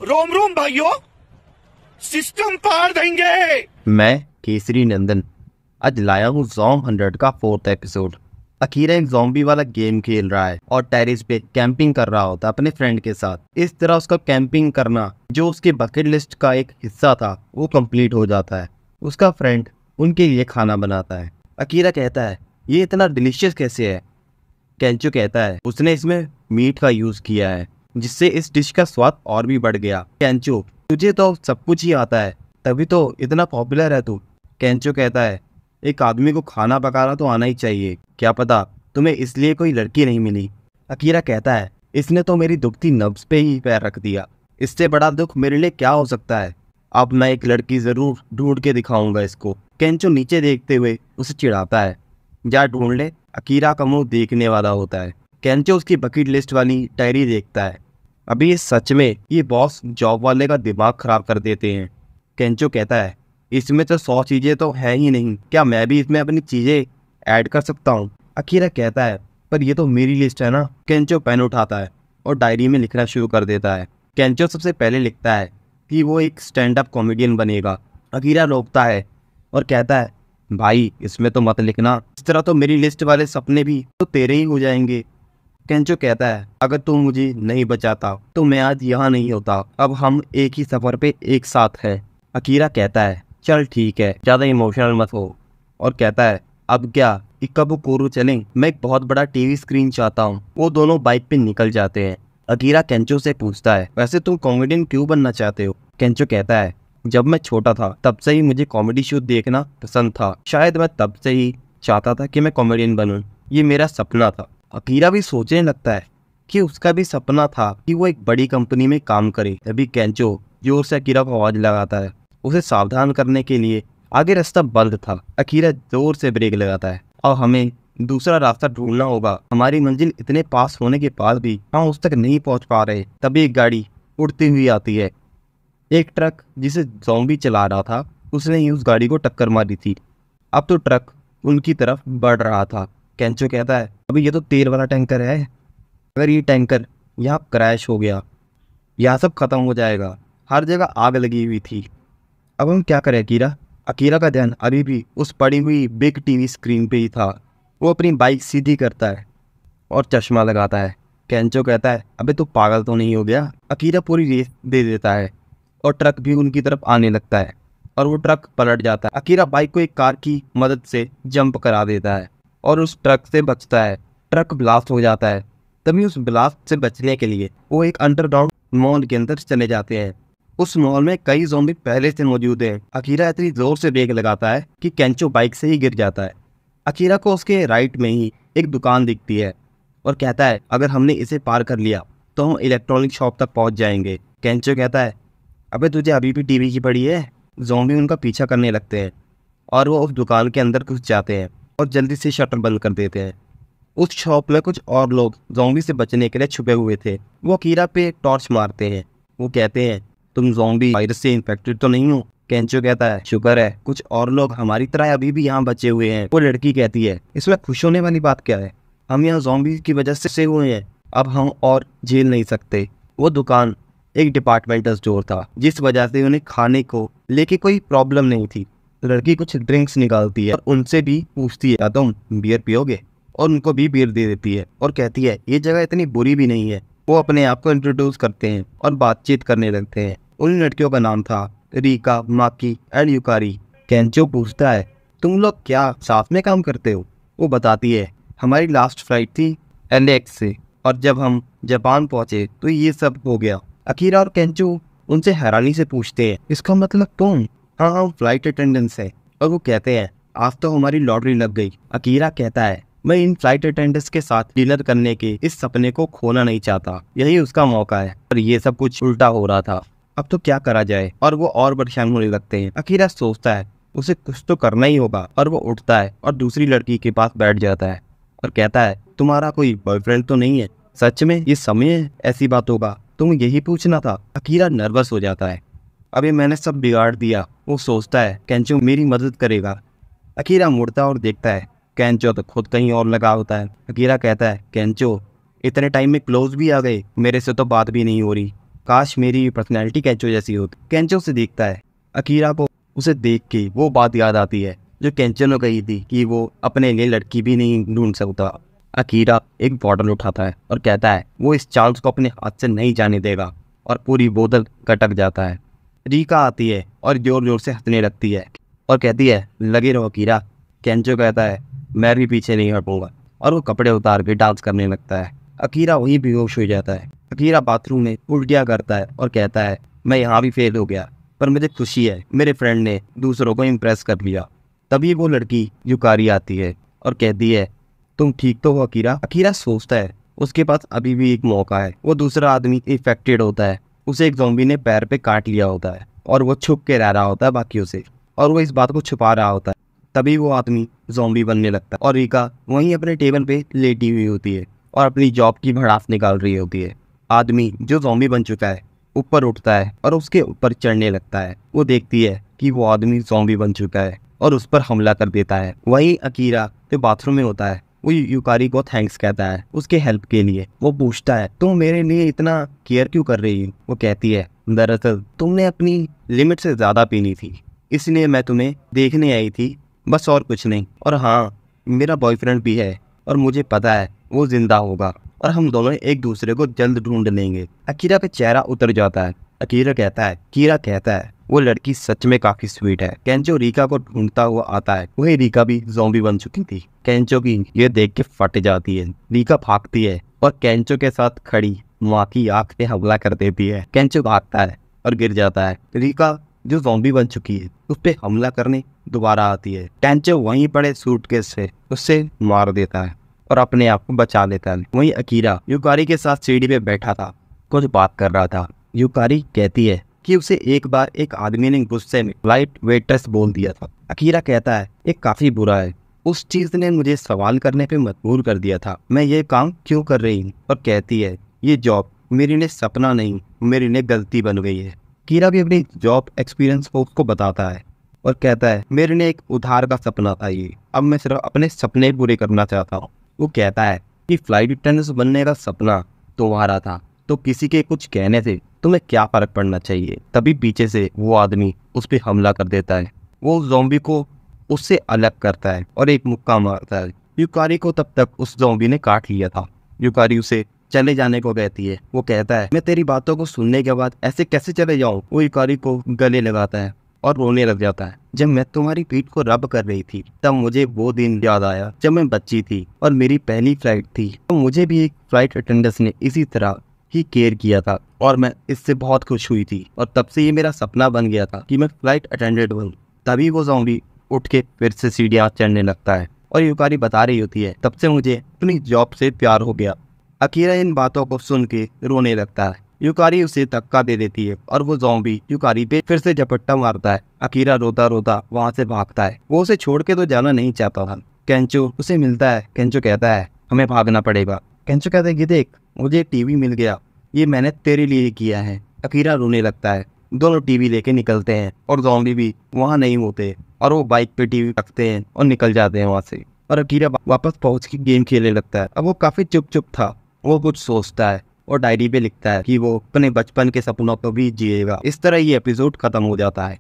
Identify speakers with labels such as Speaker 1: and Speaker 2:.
Speaker 1: रोम रोम भाइयों, सिस्टम पार देंगे।
Speaker 2: मैं केसरी नंदन आज लाया हूँ ज़ॉम्ब 100 का 4th एपिसोड। अकीरा एक ज़ॉम्बी वाला गेम खेल रहा है और टेरेस पे कैंपिंग कर रहा होता है अपने फ्रेंड के साथ। इस तरह उसका कैंपिंग करना जो उसके बकेट लिस्ट का एक हिस्सा था वो कंप्लीट हो जाता है। उसका फ्रेंड उनके लिए खाना बनाता है। अकीरा कहता है ये इतना डिलीशियस कैसे है। केंचो कहता है उसने इसमें मीट का यूज़ किया है जिससे इस डिश का स्वाद और भी बढ़ गया। केंचो तुझे तो सब कुछ ही आता है तभी तो इतना पॉपुलर है तू। केंचो कहता है एक आदमी को खाना पकाना तो आना ही चाहिए, क्या पता तुम्हें इसलिए कोई लड़की नहीं मिली। अकीरा कहता है इसने तो मेरी दुखती नब्ज पे ही पैर रख दिया, इससे बड़ा दुख मेरे लिए क्या हो सकता है। अब मैं एक लड़की जरूर ढूंढ के दिखाऊंगा इसको। केंचो नीचे देखते हुए उसे चिढ़ाता है जा ढूंढ ले। अकीरा का मुंह देखने वाला होता है। केंचो उसकी बकेट लिस्ट वाली डायरी देखता है। अभी सच में ये बॉस जॉब वाले का दिमाग खराब कर देते हैं। केंचो कहता है इसमें तो 100 चीज़ें तो है ही नहीं, क्या मैं भी इसमें अपनी चीज़ें ऐड कर सकता हूँ। अकीरा कहता है पर ये तो मेरी लिस्ट है ना। केंचो पेन उठाता है और डायरी में लिखना शुरू कर देता है। केंचो सबसे पहले लिखता है कि वो एक स्टैंड अप कॉमेडियन बनेगा। अकीरा रोकता है और कहता है भाई इसमें तो मत लिखना, इस तरह तो मेरी लिस्ट वाले सपने भी तो तेरे ही हो जाएंगे। केंचो कहता है अगर तू मुझे नहीं बचाता तो मैं आज यहाँ नहीं होता, अब हम एक ही सफर पे एक साथ हैं। अकीरा कहता है चल ठीक है, ज़्यादा इमोशनल मत हो, और कहता है अब क्या इक्काबुकुरु चलें, मैं एक बहुत बड़ा टीवी स्क्रीन चाहता हूँ। वो दोनों बाइक पे निकल जाते हैं। अकीरा केंचो से पूछता है वैसे तुम कॉमेडियन क्यों बनना चाहते हो। केंचो कहता है जब मैं छोटा था तब से ही मुझे कॉमेडी शो देखना पसंद था, शायद मैं तब से ही चाहता था कि मैं कॉमेडियन बनूं, ये मेरा सपना था। अकीरा भी सोचने लगता है कि उसका भी सपना था कि वो एक बड़ी कंपनी में काम करे। तभी केंचो जोर से अकीरा को आवाज लगाता है उसे सावधान करने के लिए। आगे रास्ता बंद था। अकीरा जोर से ब्रेक लगाता है और हमें दूसरा रास्ता ढूंढना होगा, हमारी मंजिल इतने पास होने के बाद भी हम उस तक नहीं पहुंच पा रहे। तभी एक गाड़ी उड़ती हुई आती है। एक ट्रक जिसे ज़ॉम्बी चला रहा था उसने ही उस गाड़ी को टक्कर मारी थी। अब तो ट्रक उनकी तरफ बढ़ रहा था। केंचो कहता है अभी ये तो तेल वाला टैंकर है, अगर ये टैंकर यहाँ क्रैश हो गया यहाँ सब खत्म हो जाएगा, हर जगह आग लगी हुई थी। अब हम क्या करें अकीरा। अकीरा का ध्यान अभी भी उस पड़ी हुई बिग टीवी स्क्रीन पे ही था। वो अपनी बाइक सीधी करता है और चश्मा लगाता है। केंचो कहता है अबे तू पागल तो नहीं हो गया। अकीरा पूरी रेस दे देता है और ट्रक भी उनकी तरफ आने लगता है और वो ट्रक पलट जाता है। अकीरा बाइक को एक कार की मदद से जंप करा देता है और उस ट्रक से बचता है। ट्रक ब्लास्ट हो जाता है। तभी उस ब्लास्ट से बचने के लिए वो एक अंडरग्राउंड मॉल के अंदर चले जाते हैं। उस मॉल में कई ज़ॉम्बी पहले से मौजूद हैं। अकीरा इतनी जोर से ब्रेक लगाता है कि केंचो बाइक से ही गिर जाता है। अकीरा को उसके राइट में ही एक दुकान दिखती है और कहता है अगर हमने इसे पार कर लिया तो हम इलेक्ट्रॉनिक शॉप तक पहुंच जाएंगे। केंचो कहता है अबे तुझे अभी भी टीवी की पड़ी है। ज़ॉम्बी उनका पीछा करने लगते हैं और वो उस दुकान के अंदर घुस जाते हैं और जल्दी से शटर बंद कर देते हैं। उस शॉप में कुछ और लोग ज़ॉम्बी से बचने के लिए छुपे हुए थे। वो अकीरा पे टॉर्च मारते हैं। वो कहते हैं तुम ज़ॉम्बी वायरस से इन्फेक्टेड तो नहीं हो। केंचो कहता है शुक्र है कुछ और लोग हमारी तरह अभी भी यहाँ बचे हुए हैं। वो लड़की कहती है इसमें खुश होने वाली बात क्या है, हम यहाँ ज़ॉम्बी की वजह से हुए हैं, अब हम और झेल नहीं सकते। वो दुकान एक डिपार्टमेंटल स्टोर था जिस वजह से उन्हें खाने को लेके कोई प्रॉब्लम नहीं थी। लड़की कुछ ड्रिंक्स निकालती है और उनसे भी पूछती है क्या तुम बियर पियोगे, और उनको भी बियर दे देती है और कहती है ये जगह इतनी बुरी भी नहीं है। वो अपने आप को इंट्रोड्यूस करते हैं और बातचीत करने लगते हैं। उन लड़कियों का नाम था रिका, माकी एंड युकारी। केंचो पूछता है तुम लोग क्या साथ में काम करते हो। वो बताती है हमारी लास्ट फ्लाइट थी एलएक्स से और जब हम जापान पहुंचे तो ये सब हो गया। अकीरा और केंचो उनसे हैरानी से पूछते हैं इसका मतलब तुम। हाँ हम फ्लाइट अटेंडेंस है। और वो कहते हैं आज तो हमारी लॉटरी लग गई। अकीरा कहता है मैं इन फ्लाइट अटेंडेंट्स के साथ डिनर करने के इस सपने को खोना नहीं चाहता, यही उसका मौका है, पर ये सब कुछ उल्टा हो रहा था, अब तो क्या करा जाए। और वो और परेशान होने लगते हैं। अकीरा सोचता है उसे कुछ तो करना ही होगा और वो उठता है और दूसरी लड़की के पास बैठ जाता है और कहता है तुम्हारा कोई बॉयफ्रेंड तो नहीं है। सच में ये समय ऐसी बात होगा, तुम यही पूछना था। अकीरा नर्वस हो जाता है अभी मैंने सब बिगाड़ दिया। वो सोचता है केंचो मेरी मदद करेगा। अकीरा मुड़ता और देखता है केंचो तो खुद कहीं और लगा होता है। अकीरा कहता है केंचो इतने टाइम में क्लोज भी आ गए, मेरे से तो बात भी नहीं हो रही। काश मेरी पर्सनैलिटी केंचो जैसी होती। केंचो उसे देखता है। अकीरा को उसे देख के वो बात याद आती है जो केंचो ने कही थी कि वो अपने लिए लड़की भी नहीं ढूंढ सकता। अकीरा एक बॉटल उठाता है और कहता है वो इस चांस को अपने हाथ से नहीं जाने देगा, और पूरी बोतल कटक जाता है। रीका आती है और जोर जोर से हंसने लगती है और कहती है लगे रहो अकीरा। केंचो कहता है मैं भी पीछे नहीं हटूंगा, और वो कपड़े उतार के डांस करने लगता है। अकीरा वहीं बेहोश हो जाता है। अकीरा बाथरूम में उल्टियाँ करता है और कहता है मैं यहाँ भी फेल हो गया, पर मुझे खुशी है मेरे फ्रेंड ने दूसरों को इम्प्रेस कर लिया। तभी वो लड़की युकारी आती है और कहती है तुम ठीक तो हो अकीरा। अकीरा सोचता है उसके पास अभी भी एक मौका है। वो दूसरा आदमी इन्फेक्टेड होता है, उसे एक ज़ॉम्बी ने पैर पे काट लिया होता है और वो छुप के रह रहा होता है बाकियों से, और वो इस बात को छुपा रहा होता है। तभी वो आदमी ज़ॉम्बी बनने लगता है और रीका वहीं अपने टेबल पे लेटी हुई होती है और अपनी जॉब की भड़ास निकाल रही होती है। आदमी जो ज़ॉम्बी बन चुका है ऊपर उठता है और उसके ऊपर चढ़ने लगता है। वो देखती है कि वो आदमी ज़ॉम्बी बन चुका है और उस पर हमला कर देता है। वहीं अकीरा जो बाथरूम में होता है वो युकारी को थैंक्स कहता है उसके हेल्प के लिए। वो पूछता है तुम मेरे लिए इतना केयर क्यों कर रही हो। वो कहती है दरअसल तुमने अपनी लिमिट से ज़्यादा पीनी थी, इसलिए मैं तुम्हें देखने आई थी, बस और कुछ नहीं। और हाँ, मेरा बॉयफ्रेंड भी है और मुझे पता है वो जिंदा होगा और हम दोनों एक दूसरे को जल्द ढूंढ लेंगे। अकीरा का चेहरा उतर जाता है। कीरा कहता है वो लड़की सच में काफी स्वीट है। केंचो रीका को ढूंढता हुआ आता है। वही रीका भी ज़ॉम्बी बन चुकी थी। केंचो की ये देख के फट जाती है। रीका भागती है और केंचो के साथ खड़ी माँ की आंख पे हमला कर देती है। केंचो भागता है और गिर जाता है। रीका जो ज़ॉम्बी बन चुकी है उस पे हमला करने दोबारा आती है। केंचो वहीं पड़े सूटकेस से उससे मार देता है और अपने आप को बचा लेता है। वहीं अकीरा युकारी के साथ सीढ़ी पे बैठा था, कुछ बात कर रहा था। युकारी कहती है कि उसे एक बार एक आदमी ने गुस्से में फ्लाइट वेट्रेस बोल दिया था। अकीरा कहता है ये काफी बुरा है, उस चीज ने मुझे सवाल करने पे मजबूर कर दिया था, मैं ये काम क्यों कर रही हूँ। और कहती है ये जॉब मेरे लिए सपना नहीं, मेरे लिए गलती बन गई है। अकीरा भी अपनी जॉब एक्सपीरियंस को उसको बताता है और कहता है मेरे लिए एक उधार का सपना था ये, अब मैं सिर्फ अपने सपने पूरे करना चाहता हूँ। वो कहता है कि फ्लाइट अटेंडेंट बनने का सपना तुम्हारा था तो किसी के कुछ कहने से तुम्हें क्या फर्क पड़ना चाहिए। तभी पीछे से वो आदमी उस पर हमला कर देता है। वो ज़ॉम्बी को उससे अलग करता है और एक मुक्का मारता है। युकारी को तब तक उस ज़ॉम्बी ने काट लिया था। युकारी उसे चले जाने को कहती है। वो कहता है मैं तेरी बातों को सुनने के बाद ऐसे कैसे चले जाऊं। वो युकारी को गले लगाता है और रोने लग जाता है। जब मैं तुम्हारी पीठ को रब कर रही थी तब मुझे वो दिन याद आया जब मैं बच्ची थी और मेरी पहली फ्लाइट थी, तो मुझे भी एक फ्लाइट अटेंडेंट ने इसी तरह ही केयर किया था और मैं इससे बहुत खुश हुई थी और तब से ये मेरा सपना बन गया था कि मैं फ्लाइट अटेंडेंट बनूं। तभी वो ज़ॉम्बी उठ के फिर से सीढ़ियाँ चढ़ने लगता है और युकारी बता रही होती है तब से मुझे अपनी जॉब से प्यार हो गया। अकीरा इन बातों को सुन के रोने लगता है। युकारी उसे धक्का दे देती है और वो ज़ॉम्बी युकारी पे फिर से झपट्टा मारता है। अकीरा रोता रोता वहाँ से भागता है। वो उसे छोड़ के तो जाना नहीं चाहता था। केंचो उसे मिलता है। केंचो कहता है हमें भागना पड़ेगा। केंचो कहता है कि देख मुझे टीवी मिल गया, ये मैंने तेरे लिए किया है। अकीरा रोने लगता है। दोनों टीवी लेके निकलते हैं और ज़ॉम्बी भी वहाँ नहीं होते और वो बाइक पे टीवी रखते हैं और निकल जाते हैं वहाँ से। और अकीरा वापस पहुँच के गेम खेलने लगता है। अब वो काफ़ी चुप था। वो कुछ सोचता है और डायरी पे लिखता है कि वो अपने बचपन के सपनों को भी जिएगा। इस तरह ये एपिसोड खत्म हो जाता है।